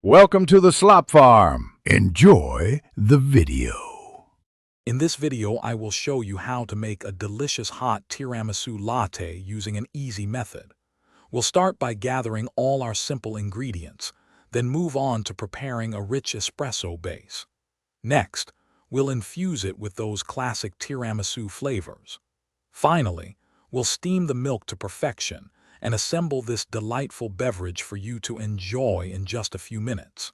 Welcome to the Slop Farm. Enjoy the video. In this video, I will show you how to make a delicious hot tiramisu latte using an easy method. We'll start by gathering all our simple ingredients, then move on to preparing a rich espresso base. Next, we'll infuse it with those classic tiramisu flavors. Finally, we'll steam the milk to perfection and assemble this delightful beverage for you to enjoy in just a few minutes.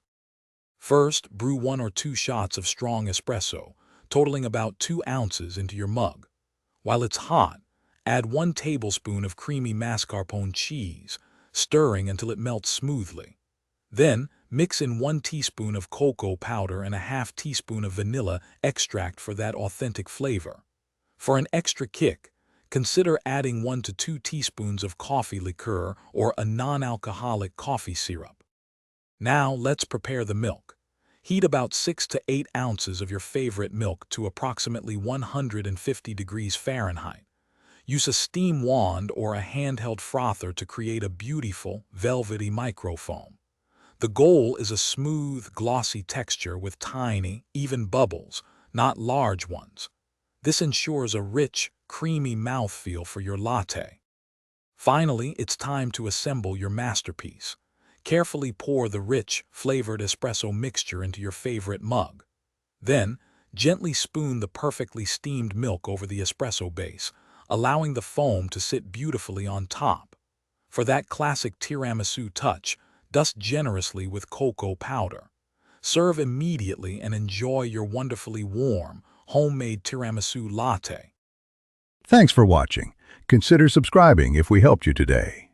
First, brew 1 or 2 shots of strong espresso, totaling about 2 ounces into your mug. While it's hot, add 1 tablespoon of creamy mascarpone cheese, stirring until it melts smoothly. Then, mix in 1 teaspoon of cocoa powder and a half teaspoon of vanilla extract for that authentic flavor. For an extra kick, consider adding 1 to 2 teaspoons of coffee liqueur or a non-alcoholic coffee syrup. Now let's prepare the milk. Heat about 6 to 8 ounces of your favorite milk to approximately 150 degrees Fahrenheit. Use a steam wand or a handheld frother to create a beautiful, velvety microfoam. The goal is a smooth, glossy texture with tiny, even bubbles, not large ones. This ensures a rich, creamy mouthfeel for your latte. Finally, it's time to assemble your masterpiece. Carefully pour the rich, flavored espresso mixture into your favorite mug. Then, gently spoon the perfectly steamed milk over the espresso base, allowing the foam to sit beautifully on top. For that classic tiramisu touch, dust generously with cocoa powder. Serve immediately and enjoy your wonderfully warm, homemade tiramisu latte. Thanks for watching. Consider subscribing if we helped you today.